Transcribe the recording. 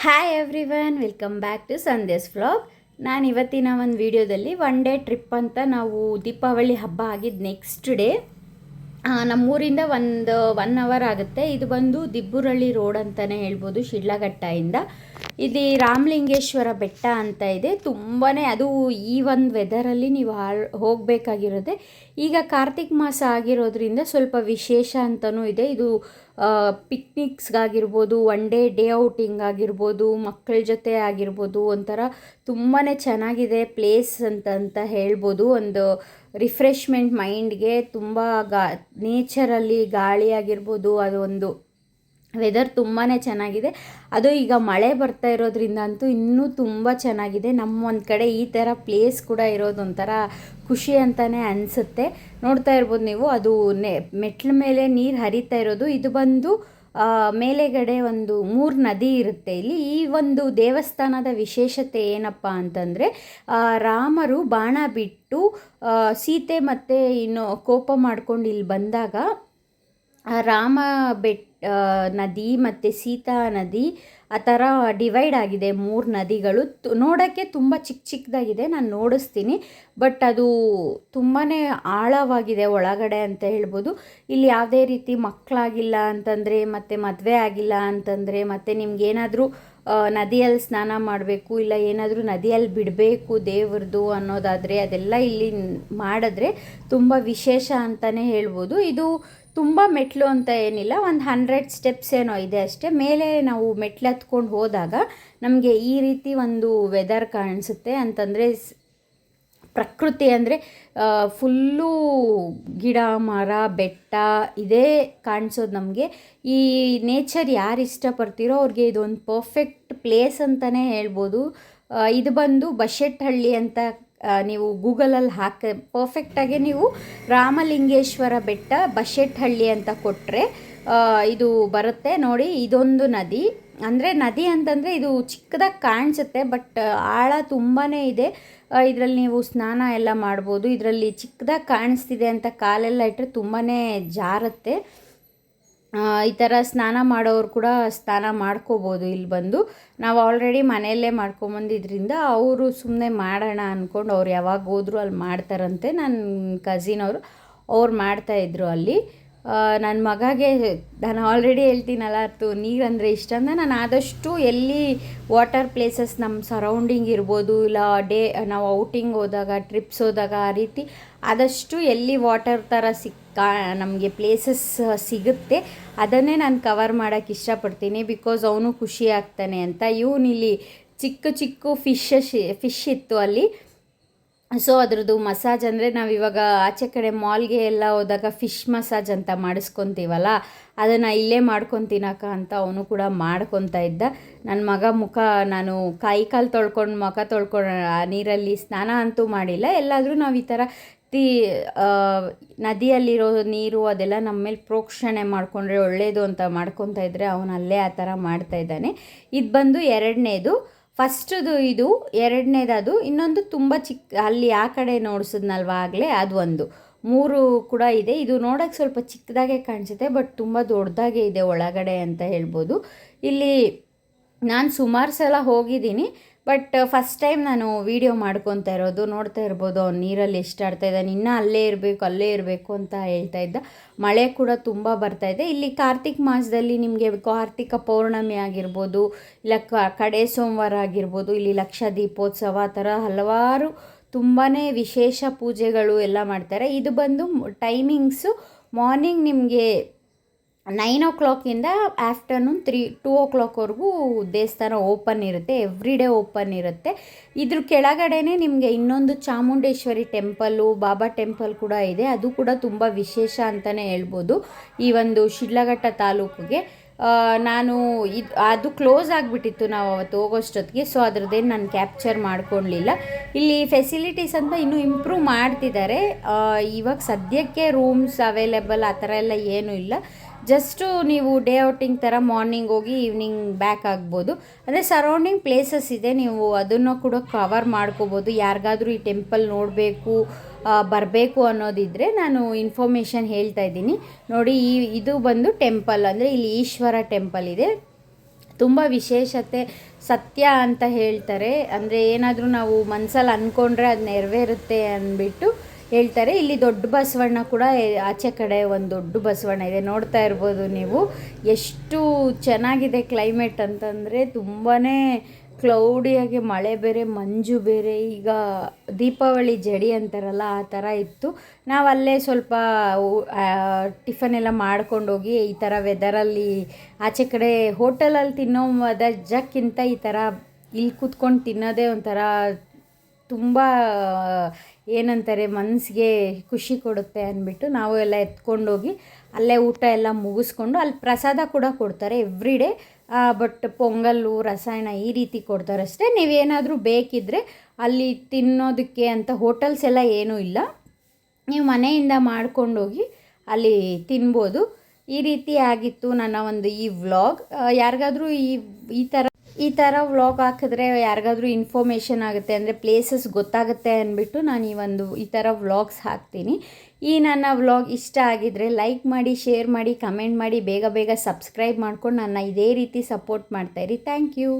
Hi everyone, welcome back to Sandesh vlog. ನಾನು ಇವತ್ತಿನ ಒಂದು ವಿಡಿಯೋದಲ್ಲಿ ಒನ್ ಡೇ ಟ್ರಿಪ್ ಅಂತ ನಾವು ದೀಪಾವಳಿ ಹಬ್ಬ ಆಗಿದ್ದು ನೆಕ್ಸ್ಟ್ ಡೇ ನಮ್ಮೂರಿಂದ ಒಂದು 1 ಅವರ್ ಆಗುತ್ತೆ. ಇದು ಬಂದು ದಿಬ್ಬುರಳ್ಳಿ ರೋಡ್ ಅಂತಲೇ ಹೇಳ್ಬೋದು. ಶಿಡ್ಲಘಟ್ಟದಿಂದ ಇಲ್ಲಿ ರಾಮಲಿಂಗೇಶ್ವರ ಬೆಟ್ಟ ಅಂತ ಇದೆ. ತುಂಬಾ ಅದು ಈ ಒಂದು ವೆದರಲ್ಲಿ ನೀವು ಹೋಗಬೇಕಾಗಿರೋದೆ. ಈಗ ಕಾರ್ತಿಕ್ ಮಾಸ ಆಗಿರೋದ್ರಿಂದ ಸ್ವಲ್ಪ ವಿಶೇಷ ಅಂತಲೂ ಇದೆ. ಇದು ಪಿಕ್ನಿಕ್ಸ್ಗಾಗಿರ್ಬೋದು, ಡೇ ಔಟಿಂಗ್ ಆಗಿರ್ಬೋದು, ಮಕ್ಕಳ ಜೊತೆ ಆಗಿರ್ಬೋದು, ಒಂಥರ ತುಂಬಾ ಚೆನ್ನಾಗಿದೆ ಪ್ಲೇಸ್ ಅಂತ ಹೇಳ್ಬೋದು. ಒಂದು ರಿಫ್ರೆಶ್ಮೆಂಟ್ ಮೈಂಡ್ಗೆ ತುಂಬ ನೇಚರಲ್ಲಿ ಗಾಳಿ ಆಗಿರ್ಬೋದು, ಅದು ಒಂದು ವೆದರ್ ತುಂಬಾ ಚೆನ್ನಾಗಿದೆ. ಅದು ಈಗ ಮಳೆ ಬರ್ತಾ ಇರೋದ್ರಿಂದ ಅಂತೂ ಇನ್ನೂ ತುಂಬ ಚೆನ್ನಾಗಿದೆ. ನಮ್ಮ ಒಂದು ಕಡೆ ಈ ಥರ ಪ್ಲೇಸ್ ಕೂಡ ಇರೋದು ಒಂಥರ ಖುಷಿ ಅಂತಲೇ ಅನಿಸುತ್ತೆ. ನೋಡ್ತಾ ಇರ್ಬೋದು ನೀವು, ಅದು ಮೆಟ್ಲ ಮೇಲೆ ನೀರು ಹರಿತಾ ಇರೋದು. ಇದು ಬಂದು ಮೇಲೆಗಡೆ ಒಂದು 3 ನದಿ ಇರುತ್ತೆ ಇಲ್ಲಿ. ಈ ಒಂದು ದೇವಸ್ಥಾನದ ವಿಶೇಷತೆ ಏನಪ್ಪ ಅಂತಂದರೆ, ರಾಮರು ಬಾಣ ಬಿಟ್ಟು ಸೀತೆ ಮತ್ತು ಇನ್ನು ಕೋಪ ಮಾಡ್ಕೊಂಡು ಇಲ್ಲಿ ಬಂದಾಗ ರಾಮ ನದಿ ಮತ್ತು ಸೀತಾ ನದಿ ಆ ಥರ ಡಿವೈಡ್ ಆಗಿದೆ. 3 ನದಿಗಳು ನೋಡೋಕ್ಕೆ ತುಂಬ ಚಿಕ್ಕದಾಗಿದೆ. ನಾನು ನೋಡಿಸ್ತೀನಿ, ಬಟ್ ಅದು ತುಂಬಾ ಆಳವಾಗಿದೆ ಒಳಗಡೆ ಅಂತ ಹೇಳ್ಬೋದು. ಇಲ್ಲಿ ಯಾವುದೇ ರೀತಿ ಮಕ್ಕಳಾಗಿಲ್ಲ ಅಂತಂದರೆ, ಮತ್ತು ಮದುವೆ ಆಗಿಲ್ಲ ಅಂತಂದರೆ, ಮತ್ತು ನಿಮ್ಗೇನಾದರೂ ನದಿಯಲ್ಲಿ ಸ್ನಾನ ಮಾಡಬೇಕು, ಇಲ್ಲ ಏನಾದರೂ ನದಿಯಲ್ಲಿ ಬಿಡಬೇಕು ದೇವ್ರದ್ದು ಅನ್ನೋದಾದರೆ, ಅದೆಲ್ಲ ಇಲ್ಲಿ ಮಾಡಿದ್ರೆ ತುಂಬ ವಿಶೇಷ ಅಂತಲೇ ಹೇಳ್ಬೋದು. ಇದು ತುಂಬ ಮೆಟ್ಲು ಅಂತ ಏನಿಲ್ಲ, ಒಂದು 100 ಸ್ಟೆಪ್ಸ್ ಏನೋ ಇದೆ ಅಷ್ಟೇ. ಮೇಲೆ ನಾವು ಮೆಟ್ಲು ಹತ್ಕೊಂಡು ಹೋದಾಗ ನಮಗೆ ಈ ರೀತಿ ಒಂದು ವೆದರ್ ಕಾಣಿಸುತ್ತೆ. ಅಂತಂದರೆ ಪ್ರಕೃತಿ ಅಂದರೆ ಫುಲ್ಲು ಗಿಡ ಮರ ಬೆಟ್ಟ ಇದೇ ಕಾಣಿಸೋದು ನಮಗೆ. ಈ ನೇಚರ್ ಯಾರು ಇಷ್ಟಪಡ್ತೀರೋ ಅವ್ರಿಗೆ ಇದೊಂದು ಪರ್ಫೆಕ್ಟ್ ಪ್ಲೇಸ್ ಅಂತಲೇ ಹೇಳ್ಬೋದು. ಇದು ಬಂದು ಬಶೆಟ್ಟಹಳ್ಳಿ ಅಂತ ನೀವು ಗೂಗಲಲ್ಲಿ ಪರ್ಫೆಕ್ಟಾಗಿ ನೀವು ರಾಮಲಿಂಗೇಶ್ವರ ಬೆಟ್ಟ ಬಶೆಟ್ಟಹಳ್ಳಿ ಅಂತ ಕೊಟ್ಟರೆ ಇದು ಬರುತ್ತೆ ನೋಡಿ. ಇದೊಂದು ನದಿ, ಅಂದರೆ ನದಿ ಅಂತಂದರೆ ಇದು ಚಿಕ್ಕದಾಗಿ ಕಾಣಿಸುತ್ತೆ, ಬಟ್ ಆಳ ತುಂಬಾ ಇದೆ. ಇದರಲ್ಲಿ ನೀವು ಸ್ನಾನ ಎಲ್ಲ ಮಾಡ್ಬೋದು. ಇದರಲ್ಲಿ ಚಿಕ್ಕದಾಗಿ ಕಾಣಿಸ್ತಿದೆ ಅಂತ ಕಾಲೆಲ್ಲ ಇಟ್ಟರೆ ತುಂಬಾ ಜಾರುತ್ತೆ. ಈ ಥರ ಸ್ನಾನ ಮಾಡೋರು ಕೂಡ ಸ್ನಾನ ಮಾಡ್ಕೋಬೋದು. ಇಲ್ಲಿ ಬಂದು ನಾವು ಆಲ್ರೆಡಿ ಮನೆಯಲ್ಲೇ ಮಾಡ್ಕೊಂಬಂದಿದ್ರಿಂದ ಅವರು ಸುಮ್ಮನೆ ಮಾಡೋಣ ಅಂದ್ಕೊಂಡು ಅವ್ರು ಯಾವಾಗ ಹೋದ್ರು ಅಲ್ಲಿ ಮಾಡ್ತಾರಂತೆ. ನನ್ನ ಕಸಿನ್ ಅವ್ರು ಮಾಡ್ತಾಯಿದ್ರು ಅಲ್ಲಿ. ನನ್ನ ಮಗಗೆ ನಾನು ಆಲ್ರೆಡಿ ಹೇಳ್ತೀನಲ್ಲ, ನೀರಂದರೆ ಇಷ್ಟ ಅಂತ. ನಾನು ಆದಷ್ಟು ಎಲ್ಲಿ ವಾಟರ್ ಪ್ಲೇಸಸ್ ನಮ್ಮ ಸರೌಂಡಿಂಗ್ ಇರ್ಬೋದು, ಇಲ್ಲ ನಾವು ಔಟಿಂಗ್ ಹೋದಾಗ, ಟ್ರಿಪ್ಸ್ ಹೋದಾಗ, ಆ ರೀತಿ ಆದಷ್ಟು ಎಲ್ಲಿ ವಾಟರ್ ಥರ ನಮಗೆ ಪ್ಲೇಸಸ್ ಸಿಗುತ್ತೆ ಅದನ್ನೇ ನಾನು ಕವರ್ ಮಾಡೋಕ್ಕೆ ಇಷ್ಟಪಡ್ತೀನಿ. ಬಿಕಾಸ್ ಅವನು ಖುಷಿ ಆಗ್ತಾನೆ ಅಂತ. ಇವನಿಲ್ಲಿ ಚಿಕ್ಕ ಫಿಶ್ ಇತ್ತು ಅಲ್ಲಿ. ಸೊ ಅದ್ರದ್ದು ಮಸಾಜ್ ಅಂದರೆ ನಾವಿವಾಗ ಆಚೆ ಕಡೆ ಮಾಲ್ಗೆ ಎಲ್ಲ ಹೋದಾಗ ಫಿಶ್ ಮಸಾಜ್ ಅಂತ ಮಾಡಿಸ್ಕೊತೀವಲ್ಲ, ಅದನ್ನು ಇಲ್ಲೇ ಮಾಡ್ಕೊತೀನಕ್ಕ ಅಂತ ಅವನು ಕೂಡ ಮಾಡ್ಕೊತಾ ಇದ್ದ. ನನ್ನ ಮಗ ನಾನು ಕಾಲು ತೊಳ್ಕೊಂಡು ಮುಖ ತೊಳ್ಕೊಂಡು ನೀರಲ್ಲಿ ಸ್ನಾನ ಅಂತೂ ಮಾಡಿಲ್ಲ. ಎಲ್ಲಾದರೂ ನಾವು ಈ ಥರ ನದಿಯಲ್ಲಿರೋ ನೀರು ಅದೆಲ್ಲ ನಮ್ಮ ಮೇಲೆ ಪ್ರೋಕ್ಷಣೆ ಮಾಡಿಕೊಂಡ್ರೆ ಒಳ್ಳೆಯದು ಅಂತ ಮಾಡ್ಕೊತಾ ಇದ್ದರೆ ಅವನು ಅಲ್ಲೇ ಆ ಥರ ಮಾಡ್ತಾಯಿದ್ದಾನೆ. ಇದು ಬಂದು 2ನೇದು. ಫಸ್ಟದು ಇದು, 2ನೇದು ಇನ್ನೊಂದು ತುಂಬ ಅಲ್ಲಿ ಆ ಕಡೆ ನೋಡಿಸಿದ್ನಲ್ವ ಆಗಲೇ, ಅದು ಒಂದು 3 ಕೂಡ ಇದೆ. ಇದು ನೋಡೋಕ್ಕೆ ಸ್ವಲ್ಪ ಚಿಕ್ಕದಾಗೆ ಕಾಣಿಸುತ್ತೆ, ಬಟ್ ತುಂಬ ದೊಡ್ಡದಾಗೆ ಇದೆ ಒಳಗಡೆ ಅಂತ ಹೇಳ್ಬೋದು. ಇಲ್ಲಿ ನಾನು ಸುಮಾರು ಸಲ ಹೋಗಿದ್ದೀನಿ, ಬಟ್ ಫಸ್ಟ್ ಟೈಮ್ ನಾನು ವೀಡಿಯೋ ಮಾಡ್ಕೊತಾ ಇರೋದು. ನೋಡ್ತಾ ಇರ್ಬೋದು ಅವ್ನು ನೀರಲ್ಲಿ ಎಷ್ಟು ಆಡ್ತಾ ಇದ್ದಾನೆ. ಇನ್ನೂ ಅಲ್ಲೇ ಇರಬೇಕು ಅಂತ ಹೇಳ್ತಾ ಇದ್ದ. ಮಳೆ ಕೂಡ ತುಂಬ ಬರ್ತಾಯಿದೆ. ಇಲ್ಲಿ ಕಾರ್ತಿಕ್ ಮಾಸದಲ್ಲಿ ನಿಮಗೆ ಕಾರ್ತಿಕ ಪೌರ್ಣಮಿ ಆಗಿರ್ಬೋದು, ಇಲ್ಲ ಕಡೆ ಸೋಮವಾರ ಆಗಿರ್ಬೋದು, ಇಲ್ಲಿ ಲಕ್ಷ ದೀಪೋತ್ಸವ ಆ ಥರ ಹಲವಾರು ತುಂಬಾ ವಿಶೇಷ ಪೂಜೆಗಳು ಎಲ್ಲ ಮಾಡ್ತಾರೆ. ಇದು ಬಂದು ಟೈಮಿಂಗ್ಸು ಮಾರ್ನಿಂಗ್ ನಿಮಗೆ 9 o'clock ಆಫ್ಟರ್ನೂನ್ 2 o'clockವರೆಗೂ ದೇವಸ್ಥಾನ ಓಪನ್ ಇರುತ್ತೆ. ಎವ್ರಿ ಡೇ ಓಪನ್ ಇರುತ್ತೆ. ಇದ್ರ ಕೆಳಗಡೆನೇ ನಿಮಗೆ ಇನ್ನೊಂದು ಚಾಮುಂಡೇಶ್ವರಿ ಟೆಂಪಲ್ಲು, ಬಾಬಾ ಟೆಂಪಲ್ ಕೂಡ ಇದೆ. ಅದು ಕೂಡ ತುಂಬ ವಿಶೇಷ ಅಂತಲೇ ಹೇಳ್ಬೋದು ಈ ಒಂದು ಶಿಡ್ಲಘಟ್ಟ ತಾಲೂಕಿಗೆ. ನಾನು ಅದು ಕ್ಲೋಸ್ ಆಗಿಬಿಟ್ಟಿತ್ತು ನಾವು ಅವತ್ತು ಹೋಗೋಷ್ಟೊತ್ತಿಗೆ. ಸೊ ಅದ್ರದ್ದೇನು ನಾನು ಕ್ಯಾಪ್ಚರ್ ಮಾಡ್ಕೊಳ್ಳಲಿಲ್ಲ. ಇಲ್ಲಿ ಫೆಸಿಲಿಟೀಸ್ ಅಂತ ಇನ್ನೂ ಇಂಪ್ರೂವ್ ಮಾಡ್ತಿದ್ದಾರೆ. ಇವಾಗ ಸದ್ಯಕ್ಕೆ ರೂಮ್ಸ್ ಅವೈಲೇಬಲ್ ಆ ಥರ ಎಲ್ಲ ಏನೂ ಇಲ್ಲ. ಜಸ್ಟು ನೀವು ಡೇ ಔಟಿಂಗ್ ಥರ ಮಾರ್ನಿಂಗ್ ಹೋಗಿ ಈವ್ನಿಂಗ್ ಬ್ಯಾಕ್ ಆಗ್ಬೋದು. ಅಂದರೆ ಸರೌಂಡಿಂಗ್ ಪ್ಲೇಸಸ್ ಇದೆ, ನೀವು ಅದನ್ನು ಕೂಡ ಕವರ್ ಮಾಡ್ಕೋಬೋದು. ಯಾರಿಗಾದರೂ ಈ ಟೆಂಪಲ್ ನೋಡಬೇಕು ಬರಬೇಕು ಅನ್ನೋದಿದ್ದರೆ ನಾನು ಇನ್ಫಾರ್ಮೇಷನ್ ಹೇಳ್ತಾ ಇದ್ದೀನಿ ನೋಡಿ. ಇದು ಬಂದು ಟೆಂಪಲ್, ಅಂದರೆ ಇಲ್ಲಿ ಈಶ್ವರ ಟೆಂಪಲ್ ಇದೆ. ತುಂಬ ವಿಶೇಷತೆ ಸತ್ಯ ಅಂತ ಹೇಳ್ತಾರೆ. ಅಂದರೆ ಏನಾದರೂ ನಾವು ಮನಸ್ಸಲ್ಲಿ ಅಂದ್ಕೊಂಡ್ರೆ ಅದು ನೆರವೇರುತ್ತೆ ಅಂದ್ಬಿಟ್ಟು ಹೇಳ್ತಾರೆ. ಇಲ್ಲಿ ದೊಡ್ಡ ಬಸವಣ್ಣ ಕೂಡ ಆಚೆ ಕಡೆ ಒಂದು ದೊಡ್ಡ ಬಸವಣ್ಣ ಇದೆ, ನೋಡ್ತಾ ಇರ್ಬೋದು ನೀವು. ಎಷ್ಟು ಚೆನ್ನಾಗಿದೆ ಕ್ಲೈಮೇಟ್ ಅಂತಂದರೆ ತುಂಬಾ ಕ್ಲೌಡಿಯಾಗಿ, ಮಳೆ ಬೇರೆ ಮಂಜು ಬೇರೆ. ಈಗ ದೀಪಾವಳಿ ಜಡಿ ಅಂತಾರಲ್ಲ ಆ ಥರ ಇತ್ತು. ನಾವು ಅಲ್ಲೇ ಸ್ವಲ್ಪ ಟಿಫನ್ ಎಲ್ಲ ಮಾಡ್ಕೊಂಡೋಗಿ ಈ ಥರ ವೆದರಲ್ಲಿ ಆಚೆ ಕಡೆ ಹೋಟೆಲಲ್ಲಿ ತಿನ್ನೋ ಮಜಕ್ಕಿಂತ ಈ ಥರ ಇಲ್ಲಿ ಕೂತ್ಕೊಂಡು ತಿನ್ನೋದೇ ಒಂಥರ ತುಂಬ ಏನಂತಾರೆ ಮನಸ್ಸಿಗೆ ಖುಷಿ ಕೊಡುತ್ತೆ ಅಂದ್ಬಿಟ್ಟು ನಾವು ಎಲ್ಲ ಎತ್ಕೊಂಡೋಗಿ ಅಲ್ಲೇ ಊಟ ಎಲ್ಲ ಮುಗಿಸ್ಕೊಂಡು, ಅಲ್ಲಿ ಪ್ರಸಾದ ಕೂಡ ಕೊಡ್ತಾರೆ ಎವ್ರಿ ಡೇ. ಬಟ್ ಪೊಂಗಲ್ಲು, ರಸಾಯನ ಈ ರೀತಿ ಕೊಡ್ತಾರೆ ಅಷ್ಟೇ. ನೀವೇನಾದರೂ ಬೇಕಿದ್ದರೆ ಅಲ್ಲಿ ತಿನ್ನೋದಕ್ಕೆ ಅಂತ ಹೋಟೆಲ್ಸ್ ಎಲ್ಲ ಏನೂ ಇಲ್ಲ, ನೀವು ಮನೆಯಿಂದ ಮಾಡ್ಕೊಂಡೋಗಿ ಅಲ್ಲಿ ತಿನ್ಬೋದು. ಈ ರೀತಿ ಆಗಿತ್ತು ನನ್ನ ಒಂದು ಈ ವ್ಲಾಗ್. ಯಾರಿಗಾದರೂ ಈ ಥರ ವ್ಲಾಗ್ ಹಾಕಿದ್ರೆ ಯಾರಿಗಾದ್ರೂ ಇನ್ಫಾರ್ಮೇಷನ್ ಆಗುತ್ತೆ, ಅಂದರೆ ಪ್ಲೇಸಸ್ ಗೊತ್ತಾಗುತ್ತೆ ಅಂದ್ಬಿಟ್ಟು ನಾನು ಈ ಥರ ವ್ಲಾಗ್ಸ್ ಹಾಕ್ತೀನಿ. ಈ ನನ್ನ ವ್ಲಾಗ್ ಇಷ್ಟ ಆಗಿದ್ದರೆ ಲೈಕ್ ಮಾಡಿ, ಶೇರ್ ಮಾಡಿ, ಕಮೆಂಟ್ ಮಾಡಿ, ಬೇಗ ಬೇಗ ಸಬ್ಸ್ಕ್ರೈಬ್ ಮಾಡ್ಕೊಂಡು ನನ್ನ ಇದೇ ರೀತಿ ಸಪೋರ್ಟ್ ಮಾಡ್ತಾಯಿರಿ. Thank you.